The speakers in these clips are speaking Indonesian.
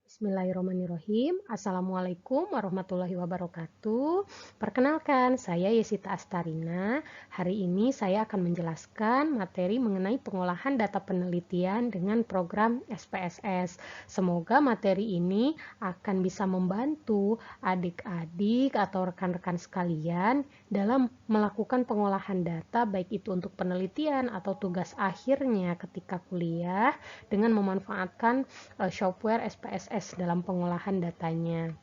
Bismillahirrahmanirrahim. Assalamualaikum warahmatullahi wabarakatuh. Perkenalkan, saya Yesita Astarina. Hari ini saya akan menjelaskan materi mengenai pengolahan data penelitian dengan program SPSS. Semoga materi ini akan bisa membantu adik-adik atau rekan-rekan sekalian dalam melakukan pengolahan data, baik itu untuk penelitian atau tugas akhirnya ketika kuliah, dengan memanfaatkan software SPSS dalam pengolahan datanya.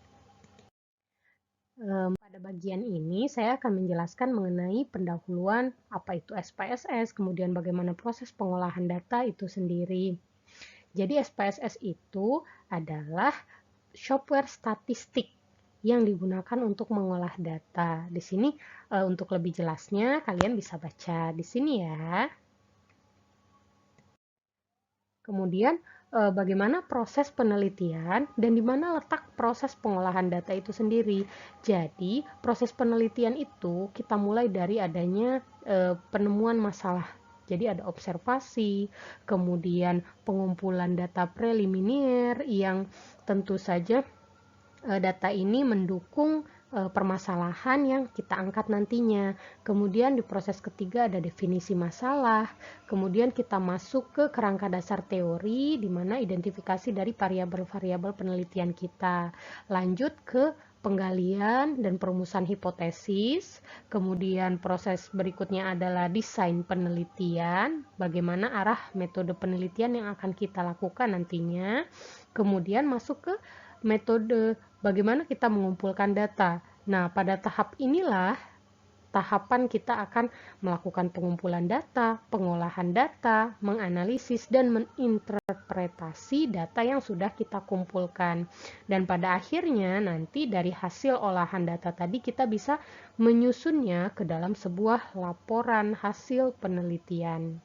Pada bagian ini saya akan menjelaskan mengenai pendahuluan apa itu SPSS, kemudian bagaimana proses pengolahan data itu sendiri. Jadi SPSS itu adalah software statistik yang digunakan untuk mengolah data. Di sini untuk lebih jelasnya kalian bisa baca di sini ya. Kemudian bagaimana proses penelitian dan di mana letak proses pengolahan data itu sendiri. Jadi, proses penelitian itu kita mulai dari adanya penemuan masalah. Jadi ada observasi, kemudian pengumpulan data preliminar yang tentu saja data ini mendukung permasalahan yang kita angkat nantinya. Kemudian di proses ketiga ada definisi masalah. Kemudian kita masuk ke kerangka dasar teori, di mana identifikasi dari variabel-variabel penelitian kita. Lanjut ke penggalian dan perumusan hipotesis. Kemudian proses berikutnya adalah desain penelitian, bagaimana arah metode penelitian yang akan kita lakukan nantinya. Kemudian masuk ke metode bagaimana kita mengumpulkan data. Nah, pada tahap inilah tahapan kita akan melakukan pengumpulan data, pengolahan data, menganalisis, dan menginterpretasi data yang sudah kita kumpulkan. Dan pada akhirnya nanti dari hasil olahan data tadi kita bisa menyusunnya ke dalam sebuah laporan hasil penelitian.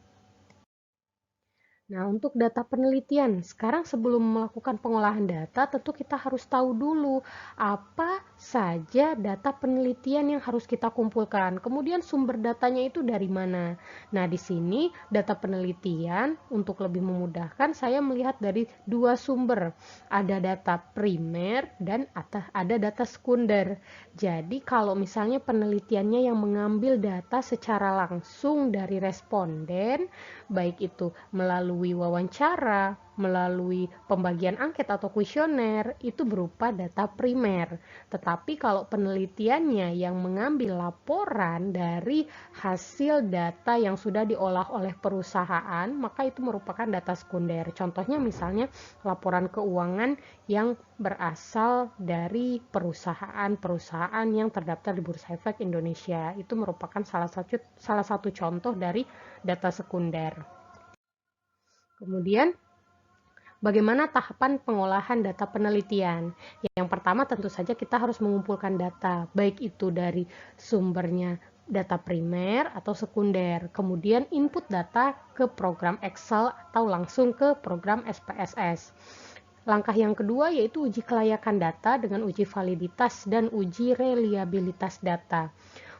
Nah, untuk data penelitian, sekarang sebelum melakukan pengolahan data, tentu kita harus tahu dulu apa saja data penelitian yang harus kita kumpulkan. Kemudian sumber datanya itu dari mana. Nah, di sini data penelitian, untuk lebih memudahkan, saya melihat dari dua sumber. Ada data primer dan ada data sekunder. Jadi, kalau misalnya penelitiannya yang mengambil data secara langsung dari responden, baik itu melalui wawancara, melalui pembagian angket atau kuesioner, itu berupa data primer. Tetapi kalau penelitiannya yang mengambil laporan dari hasil data yang sudah diolah oleh perusahaan, maka itu merupakan data sekunder. Contohnya misalnya laporan keuangan yang berasal dari perusahaan-perusahaan yang terdaftar di Bursa Efek Indonesia. Itu merupakan salah satu contoh dari data sekunder. Kemudian, bagaimana tahapan pengolahan data penelitian? Yang pertama tentu saja kita harus mengumpulkan data, baik itu dari sumbernya data primer atau sekunder. Kemudian input data ke program Excel atau langsung ke program SPSS. Langkah yang kedua yaitu uji kelayakan data dengan uji validitas dan uji reliabilitas data.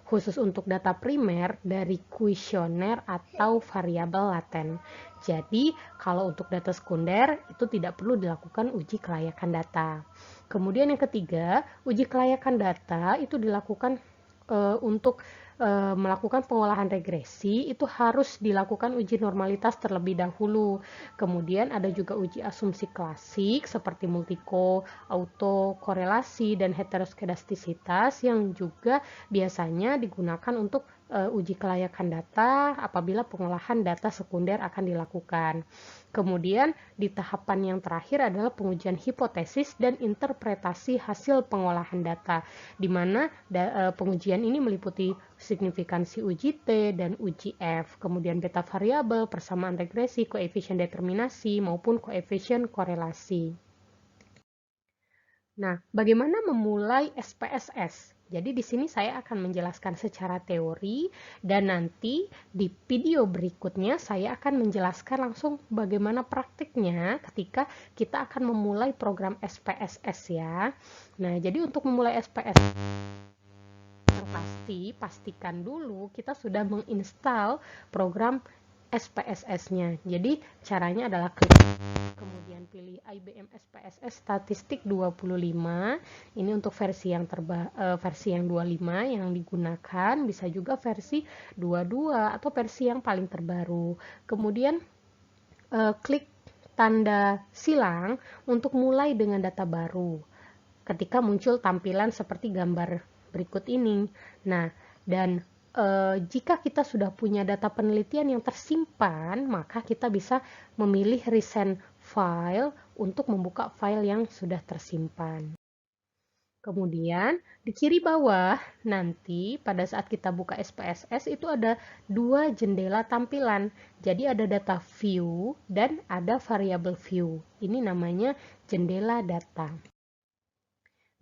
Khusus untuk data primer dari kuesioner atau variabel laten. Jadi, kalau untuk data sekunder itu tidak perlu dilakukan uji kelayakan data. Kemudian yang ketiga, uji kelayakan data itu dilakukan untuk melakukan pengolahan regresi itu harus dilakukan uji normalitas terlebih dahulu. Kemudian ada juga uji asumsi klasik seperti multiko, auto korelasi, dan heteroskedastisitas yang juga biasanya digunakan untuk uji kelayakan data apabila pengolahan data sekunder akan dilakukan. Kemudian di tahapan yang terakhir adalah pengujian hipotesis dan interpretasi hasil pengolahan data, di mana pengujian ini meliputi signifikansi uji T dan uji F, kemudian beta variabel, persamaan regresi, koefisien determinasi, maupun koefisien korelasi. Nah, bagaimana memulai SPSS? Jadi di sini saya akan menjelaskan secara teori dan nanti di video berikutnya saya akan menjelaskan langsung bagaimana praktiknya ketika kita akan memulai program SPSS ya. Nah, jadi untuk memulai SPSS yang pasti, pastikan dulu kita sudah menginstal program SPSS-nya. Jadi caranya adalah klik, kemudian pilih IBM SPSS Statistik 25. Ini untuk versi yang versi yang 25 yang digunakan, bisa juga versi 22 atau versi yang paling terbaru. Kemudian klik tanda silang untuk mulai dengan data baru. Ketika muncul tampilan seperti gambar berikut ini. Nah, dan jika kita sudah punya data penelitian yang tersimpan, maka kita bisa memilih resend file untuk membuka file yang sudah tersimpan. Kemudian di kiri bawah nanti pada saat kita buka SPSS itu ada dua jendela tampilan. Jadi ada data view dan ada variable view. Ini namanya jendela data.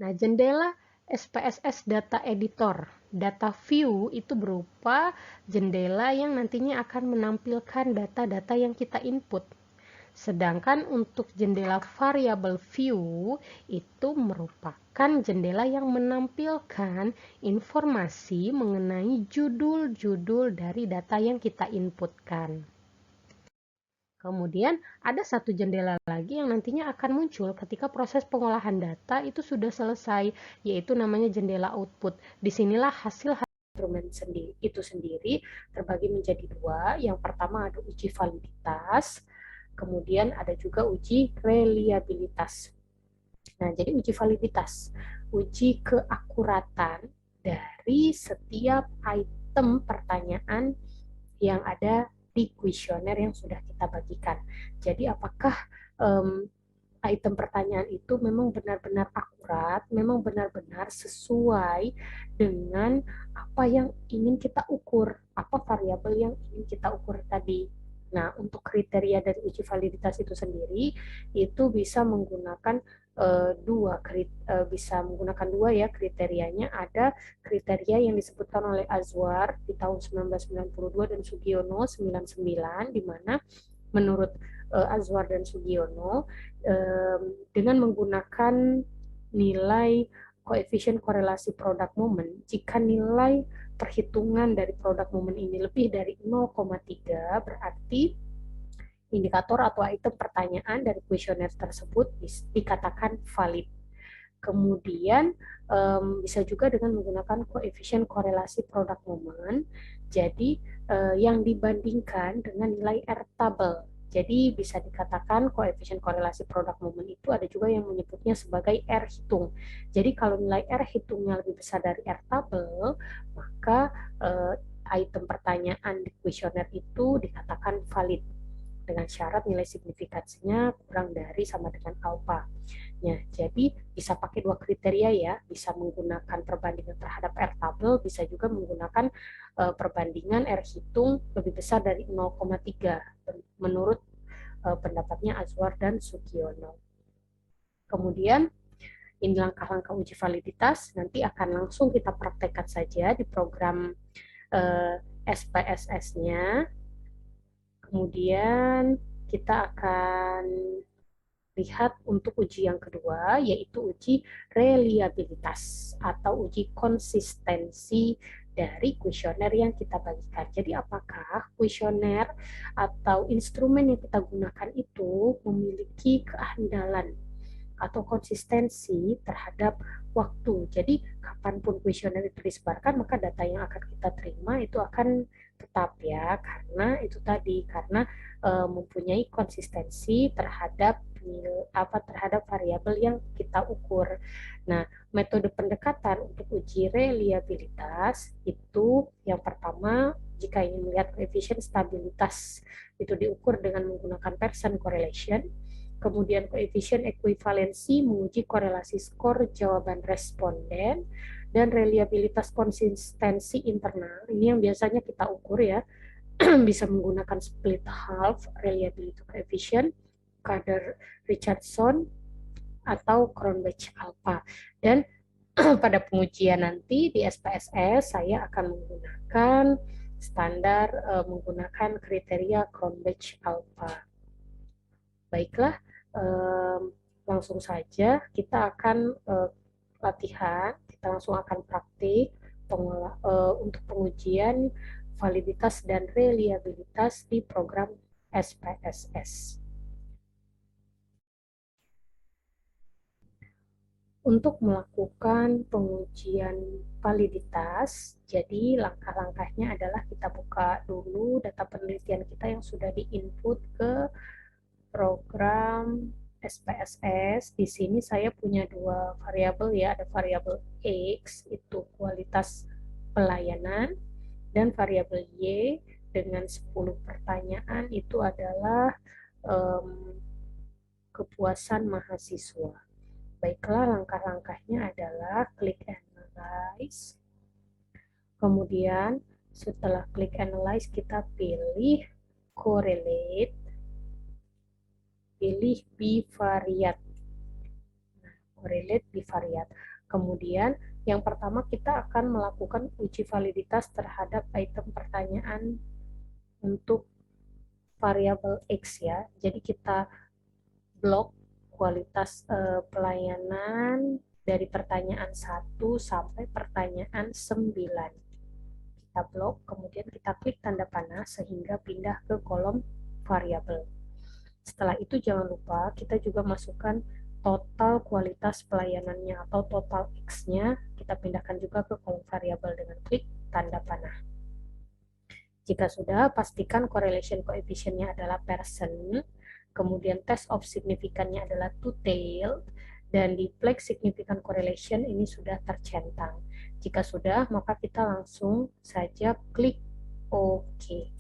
Nah, jendela SPSS Data Editor, Data View itu berupa jendela yang nantinya akan menampilkan data-data yang kita input. Sedangkan untuk jendela Variable View itu merupakan jendela yang menampilkan informasi mengenai judul-judul dari data yang kita inputkan. Kemudian ada satu jendela lagi yang nantinya akan muncul ketika proses pengolahan data itu sudah selesai, yaitu namanya jendela output. Disinilah hasil instrumen itu sendiri terbagi menjadi dua. Yang pertama ada uji validitas, kemudian ada juga uji reliabilitas. Nah, jadi uji validitas, uji keakuratan dari setiap item pertanyaan yang ada di kuesioner yang sudah kita bagikan. Jadi apakah item pertanyaan itu memang benar-benar akurat, memang benar-benar sesuai dengan apa yang ingin kita ukur, apa variabel yang ingin kita ukur tadi. Nah, untuk kriteria dari uji validitas itu sendiri, itu bisa menggunakan bisa menggunakan dua ya kriterianya. Ada kriteria yang disebutkan oleh Azwar di tahun 1992 dan Sugiono 99, di mana menurut Azwar dan Sugiono dengan menggunakan nilai koefisien korelasi produk momen, jika nilai perhitungan dari produk momen ini lebih dari 0,3, berarti indikator atau item pertanyaan dari kuesioner tersebut dikatakan valid. Kemudian bisa juga dengan menggunakan koefisien korelasi produk momen. Jadi yang dibandingkan dengan nilai R-table. Jadi bisa dikatakan koefisien korelasi produk momen itu ada juga yang menyebutnya sebagai R hitung. Jadi kalau nilai R hitungnya lebih besar dari R-table, maka item pertanyaan di kuesioner itu dikatakan valid dengan syarat nilai signifikansinya kurang dari sama dengan alfa. Ya, jadi bisa pakai dua kriteria ya, bisa menggunakan perbandingan terhadap R-table, bisa juga menggunakan perbandingan R hitung lebih besar dari 0,3 menurut pendapatnya Azwar dan Sugiono. Kemudian ini langkah-langkah uji validitas, nanti akan langsung kita praktekkan saja di program SPSS-nya. Kemudian kita akan lihat untuk uji yang kedua, yaitu uji reliabilitas atau uji konsistensi dari kuesioner yang kita bagikan. Jadi apakah kuesioner atau instrumen yang kita gunakan itu memiliki keandalan atau konsistensi terhadap waktu. Jadi kapanpun kuesioner itu disebarkan, maka data yang akan kita terima itu akan tetap ya, karena itu tadi, karena mempunyai konsistensi terhadap terhadap variabel yang kita ukur. Nah, metode pendekatan untuk uji reliabilitas itu yang pertama, jika ingin melihat koefisien stabilitas itu diukur dengan menggunakan Pearson correlation. Kemudian koefisien ekuivalensi menguji korelasi skor jawaban responden, dan reliabilitas konsistensi internal. Ini yang biasanya kita ukur ya, bisa menggunakan split half reliability coefficient, Kader-Richardson, atau Cronbach alpha. Dan pada pengujian nanti di SPSS saya akan menggunakan standar menggunakan kriteria Cronbach alpha. Baiklah, langsung saja kita akan latihan, kita langsung akan praktik untuk pengujian validitas dan reliabilitas di program SPSS. Untuk melakukan pengujian validitas, jadi langkah-langkahnya adalah kita buka dulu data penelitian kita yang sudah diinput ke program SPSS. Di sini saya punya dua variabel ya, ada variabel X itu kualitas pelayanan dan variabel Y dengan 10 pertanyaan itu adalah kepuasan mahasiswa. Baiklah, langkah-langkahnya adalah klik analyze. Kemudian setelah klik analyze kita pilih correlate, pilih bivariate. Correlate bivariate. Kemudian yang pertama kita akan melakukan uji validitas terhadap item pertanyaan untuk variabel X ya. Jadi kita blok kualitas pelayanan dari pertanyaan 1 sampai pertanyaan 9. Kita blok, kemudian kita klik tanda panah sehingga pindah ke kolom variabel. Setelah itu jangan lupa kita juga masukkan total kualitas pelayanannya atau total X-nya, kita pindahkan juga ke kolom variabel dengan klik tanda panah. Jika sudah, pastikan correlation coefficient-nya adalah percent, kemudian test of signifikannya adalah two-tailed, dan di flag significant correlation ini sudah tercentang. Jika sudah, maka kita langsung saja klik OK.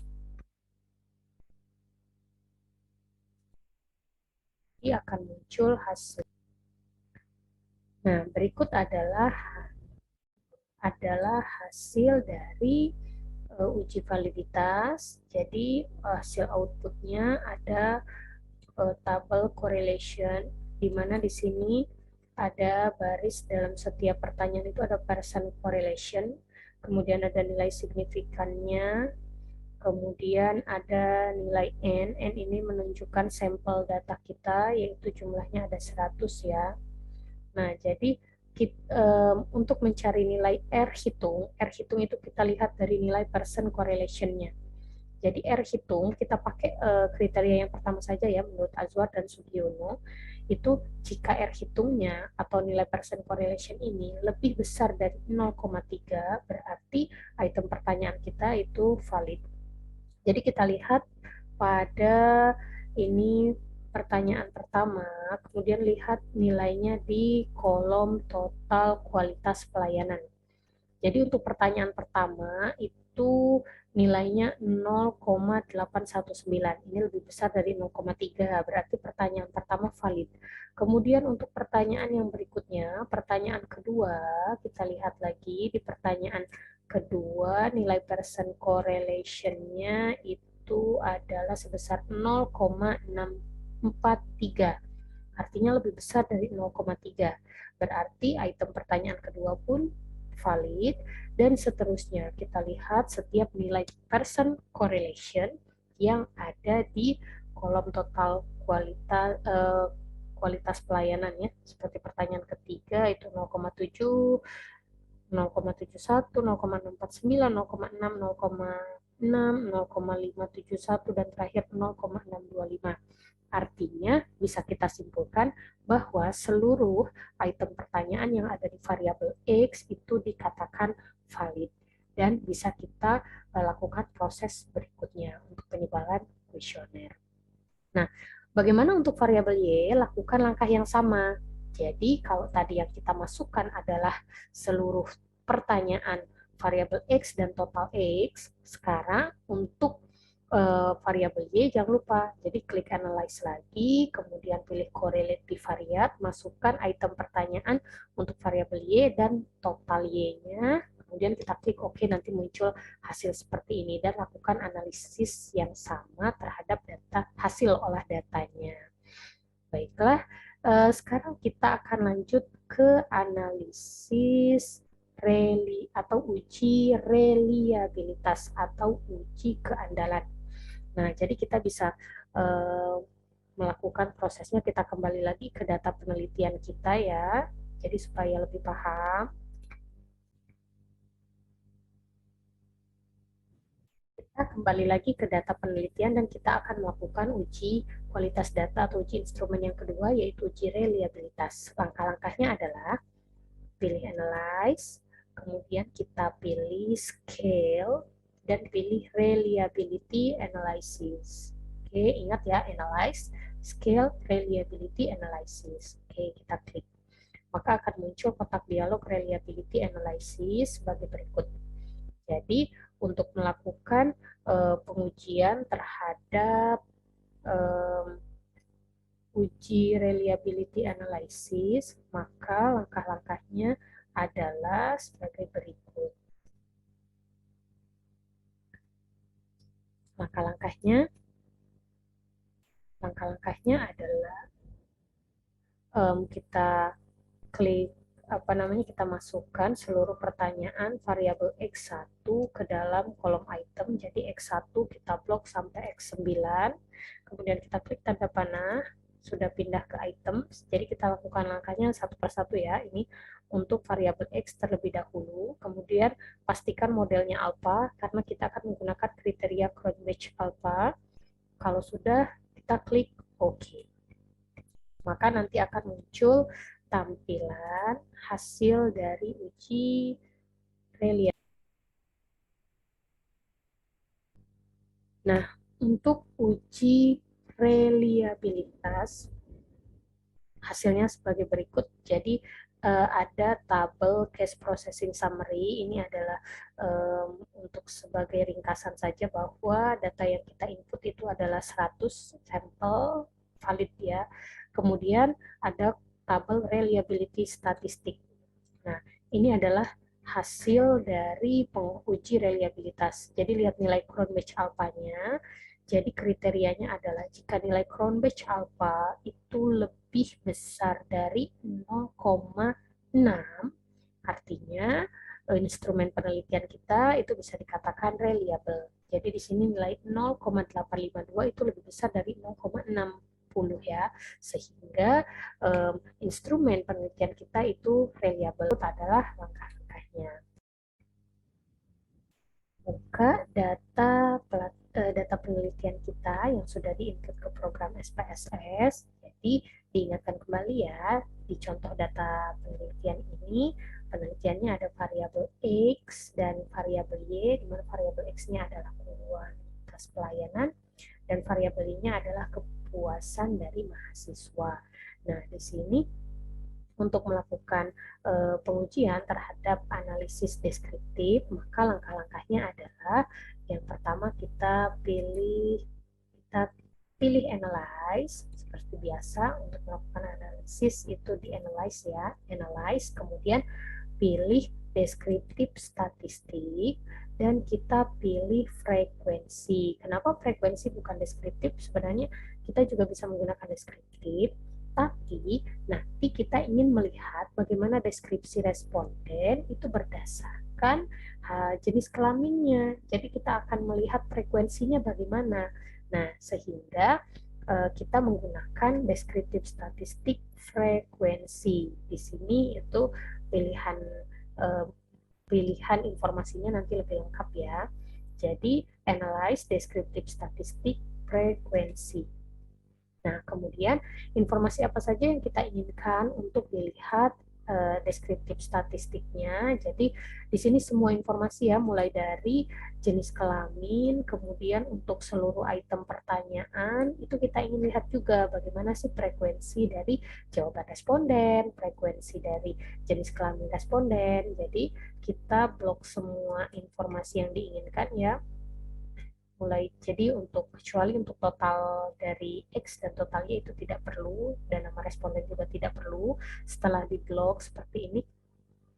Ini akan muncul hasil. Nah, berikut adalah hasil dari uji validitas. Jadi hasil outputnya ada tabel correlation, di mana di sini ada baris dalam setiap pertanyaan itu ada percent correlation, kemudian ada nilai signifikannya, kemudian ada nilai N ini menunjukkan sampel data kita, yaitu jumlahnya ada 100 ya. Nah, jadi untuk mencari nilai R hitung itu kita lihat dari nilai percent correlation-nya. Jadi R hitung kita pakai kriteria yang pertama saja ya, menurut Azwar dan Sugiono, itu jika R hitungnya atau nilai percent correlation ini lebih besar dari 0,3 berarti item pertanyaan kita itu valid. Jadi kita lihat pada ini pertanyaan pertama, kemudian lihat nilainya di kolom total kualitas pelayanan. Jadi untuk pertanyaan pertama itu nilainya 0,819. Ini lebih besar dari 0,3, berarti pertanyaan pertama valid. Kemudian untuk pertanyaan yang berikutnya, pertanyaan kedua, kita lihat lagi di pertanyaan kedua, nilai percent correlation-nya itu adalah sebesar 0,643. Artinya lebih besar dari 0,3. Berarti item pertanyaan kedua pun valid, dan seterusnya kita lihat setiap nilai percent correlation yang ada di kolom total kualitas pelayanan ya, seperti pertanyaan ketiga itu 0,7, 0,71, 0,649, 0,6, 0,6, 0,571 dan terakhir 0,625. Artinya bisa kita simpulkan bahwa seluruh item pertanyaan yang ada di variabel X itu dikatakan valid dan bisa kita lakukan proses berikutnya untuk penyebaran kuesioner. Nah, bagaimana untuk variabel Y? Lakukan langkah yang sama. Jadi kalau tadi yang kita masukkan adalah seluruh pertanyaan variabel X dan total X, sekarang untuk variabel Y jangan lupa. Jadi klik analyze lagi, kemudian pilih correlate bivariate, masukkan item pertanyaan untuk variabel Y dan total Y-nya. Kemudian kita klik OK, nanti muncul hasil seperti ini dan lakukan analisis yang sama terhadap data hasil olah datanya. Baiklah, sekarang kita akan lanjut ke analisis atau uji reliabilitas atau uji keandalan. Nah, jadi kita bisa melakukan prosesnya, kita kembali lagi ke data penelitian kita ya, jadi supaya lebih paham. Kita kembali lagi ke data penelitian dan kita akan melakukan uji kualitas data atau uji instrumen yang kedua, yaitu uji reliabilitas. Langkah-langkahnya adalah pilih analyze, kemudian kita pilih scale, dan pilih reliability analysis. Oke, ingat ya, analyze, scale, reliability analysis. Oke, kita klik. Maka akan muncul kotak dialog reliability analysis sebagai berikut. Jadi, untuk melakukan pengujian terhadap uji reliability analysis, maka langkah-langkahnya adalah sebagai berikut. Langkah-langkahnya adalah kita klik kita masukkan seluruh pertanyaan variabel X1 ke dalam kolom item. Jadi X1 kita blok sampai X9. Kemudian kita klik tanda panah, sudah pindah ke item. Jadi kita lakukan langkahnya satu persatu ya. Ini untuk variabel X terlebih dahulu. Kemudian pastikan modelnya alpha karena kita akan menggunakan kriteria Cronbach alpha. Kalau sudah, kita klik OK. Maka nanti akan muncul tampilan hasil dari uji reliabilitas. Nah, untuk uji reliabilitas hasilnya sebagai berikut. Jadi ada tabel case processing summary. Ini adalah untuk sebagai ringkasan saja bahwa data yang kita input itu adalah 100 sampel valid ya. Kemudian ada tabel reliability statistik. Nah, ini adalah hasil dari penguji reliabilitas. Jadi lihat nilai Cronbach alpha-nya. Jadi kriterianya adalah jika nilai Cronbach alpha itu lebih besar dari 0,6, artinya instrumen penelitian kita itu bisa dikatakan reliable. Jadi di sini nilai 0,852 itu lebih besar dari 0,6 ya, sehingga instrumen penelitian kita itu reliable. Itu adalah langkah-langkahnya. Buka data penelitian kita yang sudah diinput ke program SPSS. Jadi diingatkan kembali ya, di contoh data penelitian ini penelitiannya ada variabel X dan variabel Y, di mana variabel X-nya adalah kualitas pelayanan dan variabel Y-nya adalah kepuasan dari mahasiswa. Nah, di sini untuk melakukan pengujian terhadap analisis deskriptif, maka langkah-langkahnya adalah yang pertama kita pilih analyze seperti biasa. Untuk melakukan analisis itu di analyze ya, analyze, kemudian pilih deskriptif statistik, dan kita pilih frekuensi. Kenapa frekuensi bukan deskriptif? Sebenarnya kita juga bisa menggunakan deskriptif, tapi nanti kita ingin melihat bagaimana deskripsi responden itu berdasarkan jenis kelaminnya. Jadi kita akan melihat frekuensinya bagaimana. Nah, sehingga kita menggunakan deskriptif statistik frekuensi. Di sini itu pilihan informasinya nanti lebih lengkap ya. Jadi analyze, deskriptif statistik, frekuensi. Nah, kemudian informasi apa saja yang kita inginkan untuk dilihat deskriptif statistiknya. Jadi di sini semua informasi ya, mulai dari jenis kelamin, kemudian untuk seluruh item pertanyaan, itu kita ingin lihat juga bagaimana sih frekuensi dari jawaban responden, frekuensi dari jenis kelamin responden. Jadi kita blok semua informasi yang diinginkan ya. Jadi kecuali untuk total dari X dan totalnya itu tidak perlu, dan nama responden juga tidak perlu. Setelah di blok seperti ini,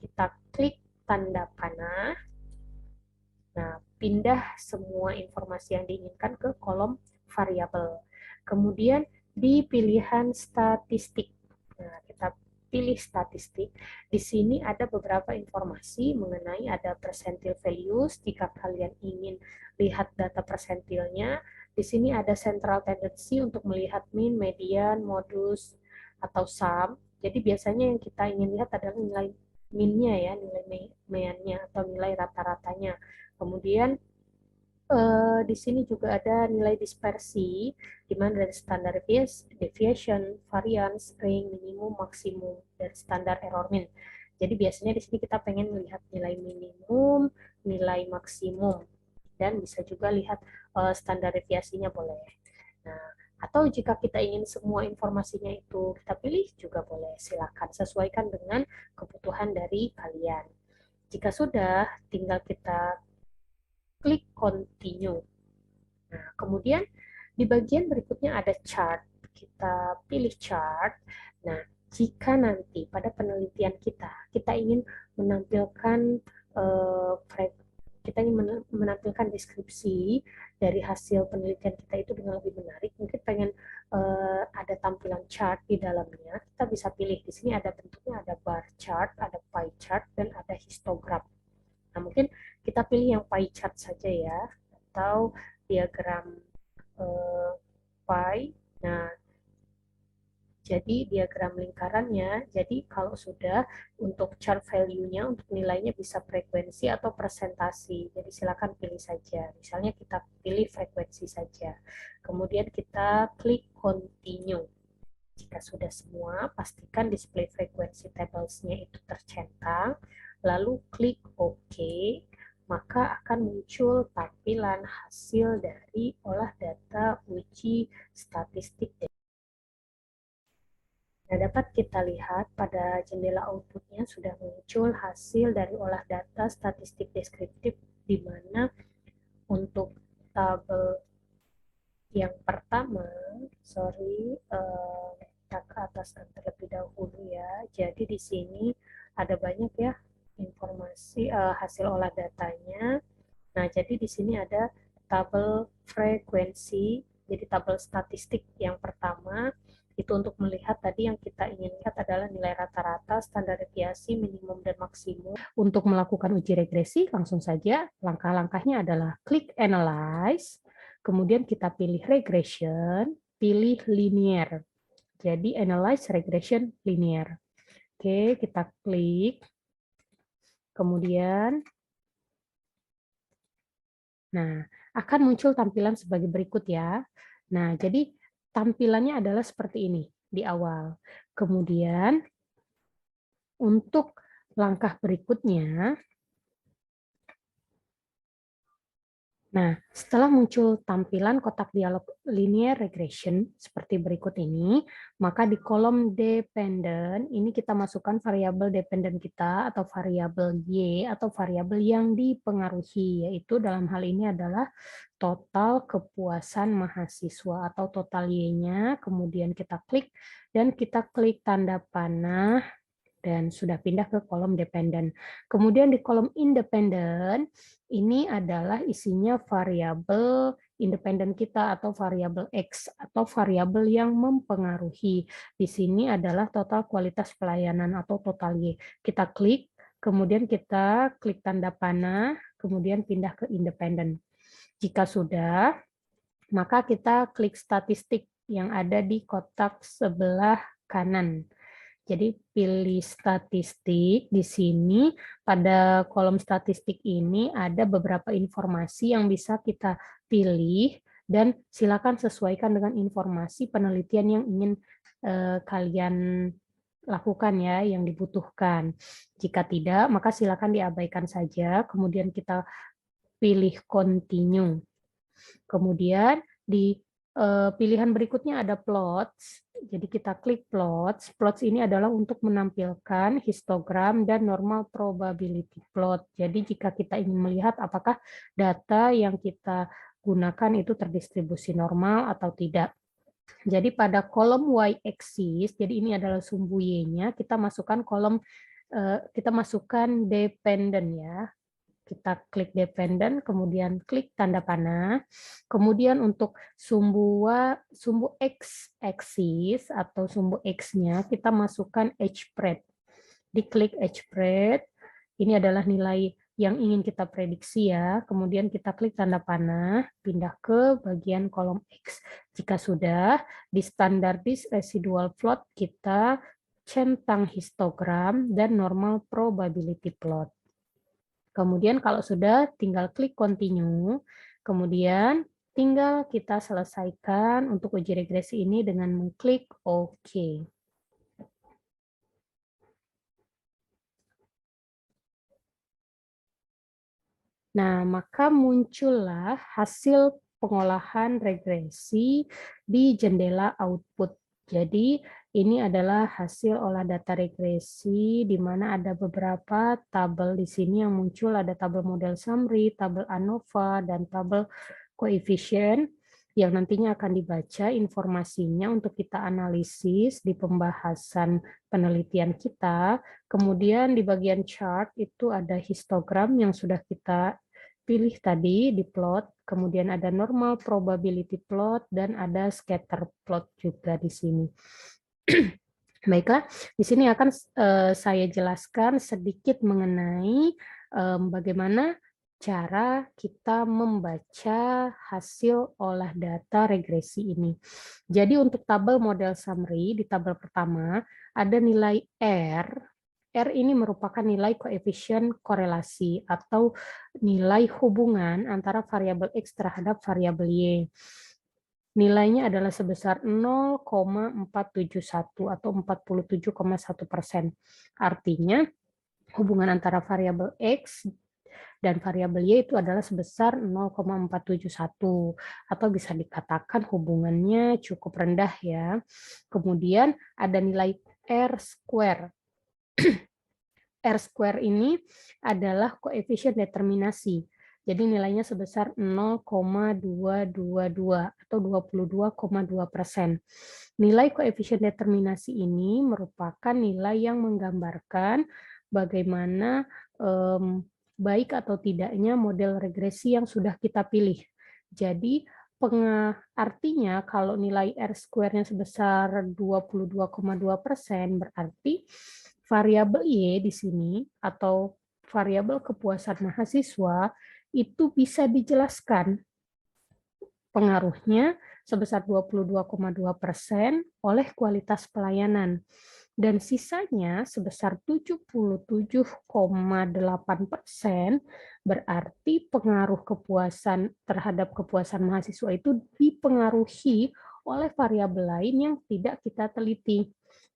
kita klik tanda panah. Nah, pindah semua informasi yang diinginkan ke kolom variabel. Kemudian di pilihan statistik. Nah, kita pilih statistik. Di sini ada beberapa informasi mengenai ada percentile values. Jika kalian ingin lihat data persentilnya, di sini ada central tendency untuk melihat mean, median, modus, atau sum. Jadi biasanya yang kita ingin lihat adalah nilai min-nya ya, nilai median-nya atau nilai rata-ratanya. Kemudian Di sini juga ada nilai dispersi, di mana dari standar deviation, variance, range, minimum, maksimum, dari standar error min. Jadi biasanya di sini kita pengen melihat nilai minimum, nilai maksimum, dan bisa juga lihat standar deviasinya boleh. Nah, atau jika kita ingin semua informasinya itu kita pilih juga boleh, silakan sesuaikan dengan kebutuhan dari kalian. Jika sudah, tinggal kita klik continue. Nah, kemudian di bagian berikutnya ada chart. Kita pilih chart. Nah, jika nanti pada penelitian kita ingin menampilkan eh, kita ingin menampilkan deskripsi dari hasil penelitian kita itu dengan lebih menarik, mungkin pengen ada tampilan chart di dalamnya, kita bisa pilih. Di sini ada bentuknya, ada bar chart, ada pie chart, dan ada histogram. Nah, mungkin kita pilih yang pie chart saja ya, atau diagram pie. Nah, jadi diagram lingkarannya, jadi kalau sudah untuk chart value-nya, untuk nilainya bisa frekuensi atau presentasi. Jadi silakan pilih saja. Misalnya kita pilih frekuensi saja. Kemudian kita klik continue. Jika sudah semua, pastikan display frekuensi tables-nya itu tercentang, lalu klik OK, maka akan muncul tampilan hasil dari olah data uji statistik. Nah, dapat kita lihat pada jendela output-nya sudah muncul hasil dari olah data statistik deskriptif, di mana untuk tabel yang pertama, kita ke atas terlebih dahulu ya. Jadi di sini ada banyak ya informasi hasil olah datanya. Nah, jadi di sini ada tabel frekuensi, jadi tabel statistik yang pertama itu untuk melihat tadi yang kita ingin lihat adalah nilai rata-rata, standar deviasi, minimum dan maksimum. Untuk melakukan uji regresi, langsung saja langkah-langkahnya adalah klik analyze, kemudian kita pilih regression, pilih linear. Jadi analyze regression linear. Oke, kita klik. Kemudian nah, akan muncul tampilan sebagai berikut ya. Nah, jadi tampilannya adalah seperti ini di awal. Kemudian untuk langkah berikutnya, nah, setelah muncul tampilan kotak dialog linear regression seperti berikut ini, maka di kolom dependent ini kita masukkan variabel dependent kita atau variabel Y atau variabel yang dipengaruhi, yaitu dalam hal ini adalah total kepuasan mahasiswa atau total Y-nya, kemudian kita klik dan kita klik tanda panah dan sudah pindah ke kolom dependent. Kemudian di kolom independent, ini adalah isinya variabel independen kita atau variabel X atau variabel yang mempengaruhi. Di sini adalah total kualitas pelayanan atau total Y. Kita klik, kemudian kita klik tanda panah, kemudian pindah ke independen. Jika sudah, maka kita klik statistik yang ada di kotak sebelah kanan. Jadi pilih statistik. Di sini pada kolom statistik ini ada beberapa informasi yang bisa kita pilih dan silakan sesuaikan dengan informasi penelitian yang ingin kalian lakukan ya, yang dibutuhkan. Jika tidak, maka silakan diabaikan saja. Kemudian kita pilih continue. Kemudian di pilihan berikutnya ada plots. Jadi kita klik plots. Plots ini adalah untuk menampilkan histogram dan normal probability plot. Jadi jika kita ingin melihat apakah data yang kita gunakan itu terdistribusi normal atau tidak. Jadi pada kolom y-axis, jadi ini adalah sumbu y-nya, kita masukkan kita masukkan dependent ya. Kita klik dependent, kemudian klik tanda panah. Kemudian untuk sumbu X axis atau sumbu X-nya kita masukkan hpred. Diklik hpred, ini adalah nilai yang ingin kita prediksi ya. Kemudian kita klik tanda panah, pindah ke bagian kolom X. Jika sudah, di standardized residual plot kita centang histogram dan normal probability plot. Kemudian kalau sudah, tinggal klik continue. Kemudian tinggal kita selesaikan untuk uji regresi ini dengan mengklik OK. Nah, maka muncullah hasil pengolahan regresi di jendela output. Jadi, ini adalah hasil olah data regresi di mana ada beberapa tabel di sini yang muncul, ada tabel model summary, tabel ANOVA, dan tabel koefisien yang nantinya akan dibaca informasinya untuk kita analisis di pembahasan penelitian kita. Kemudian di bagian chart itu ada histogram yang sudah kita pilih tadi di plot, kemudian ada normal probability plot, dan ada scatter plot juga di sini. Baiklah, di sini akan saya jelaskan sedikit mengenai bagaimana cara kita membaca hasil olah data regresi ini. Jadi untuk tabel model summary, di tabel pertama ada nilai R. R ini merupakan nilai koefisien korelasi atau nilai hubungan antara variabel X terhadap variabel Y. Nilainya adalah sebesar 0,471 atau 47,1%. Artinya hubungan antara variabel X dan variabel Y itu adalah sebesar 0,471 atau bisa dikatakan hubungannya cukup rendah ya. Kemudian ada nilai R square. R square ini adalah koefisien determinasi. Jadi nilainya sebesar 0,222 atau 22,2%. Nilai koefisien determinasi ini merupakan nilai yang menggambarkan bagaimana baik atau tidaknya model regresi yang sudah kita pilih. Jadi artinya kalau nilai R square-nya sebesar 22,2% berarti variabel Y di sini atau variabel kepuasan mahasiswa itu bisa dijelaskan pengaruhnya sebesar 22,2% oleh kualitas pelayanan dan sisanya sebesar 77,8% berarti pengaruh kepuasan terhadap kepuasan mahasiswa itu dipengaruhi oleh variabel lain yang tidak kita teliti.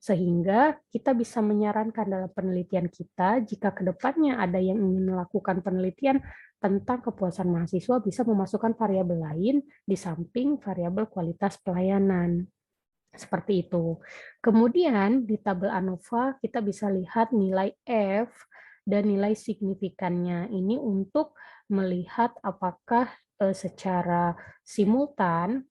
Sehingga kita bisa menyarankan dalam penelitian kita, jika kedepannya ada yang ingin melakukan penelitian tentang kepuasan mahasiswa, bisa memasukkan variabel lain di samping variabel kualitas pelayanan. Seperti itu. Kemudian di tabel ANOVA kita bisa lihat nilai F dan nilai signifikannya. Ini untuk melihat apakah secara simultan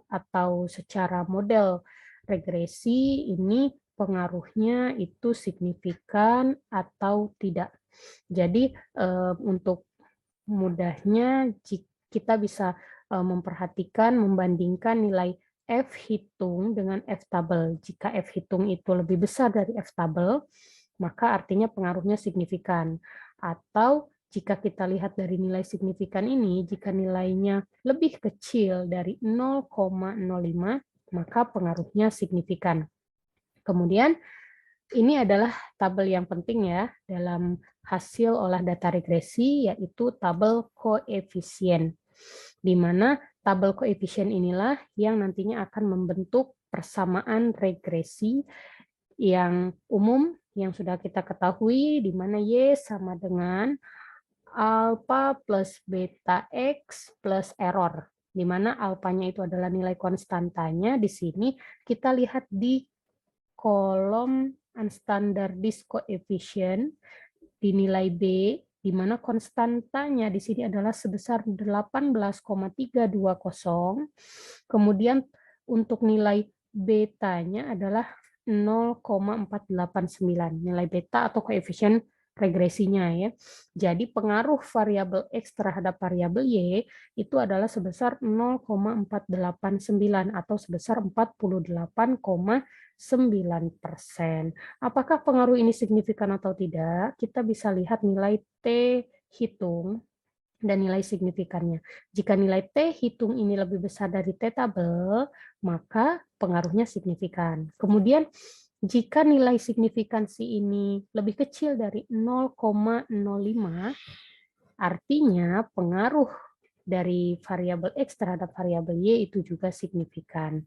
atau secara model regresi ini pengaruhnya itu signifikan atau tidak. Jadi untuk mudahnya kita bisa memperhatikan, membandingkan nilai F hitung dengan F tabel. Jika F hitung itu lebih besar dari F tabel, maka artinya pengaruhnya signifikan. Atau jika kita lihat dari nilai signifikan ini, jika nilainya lebih kecil dari 0,05, maka pengaruhnya signifikan. Kemudian, ini adalah tabel yang penting ya dalam hasil olah data regresi, yaitu tabel koefisien. Di mana tabel koefisien inilah yang nantinya akan membentuk persamaan regresi yang umum yang sudah kita ketahui, di mana Y sama dengan alpha plus beta X plus error, di mana alfanya itu adalah nilai konstantanya. Di sini kita lihat di kolom unstandardized coefficient di nilai B, di mana konstantanya di sini adalah sebesar 18,320. Kemudian untuk nilai betanya adalah 0,489, nilai beta atau koefisien regresinya ya. Jadi pengaruh variabel X terhadap variabel Y itu adalah sebesar 0,489 atau sebesar 48,9%. Apakah pengaruh ini signifikan atau tidak? Kita bisa lihat nilai T hitung dan nilai signifikannya. Jika nilai T hitung ini lebih besar dari T tabel, maka pengaruhnya signifikan. Kemudian jika nilai signifikansi ini lebih kecil dari 0,05, artinya pengaruh dari variabel X terhadap variabel Y itu juga signifikan.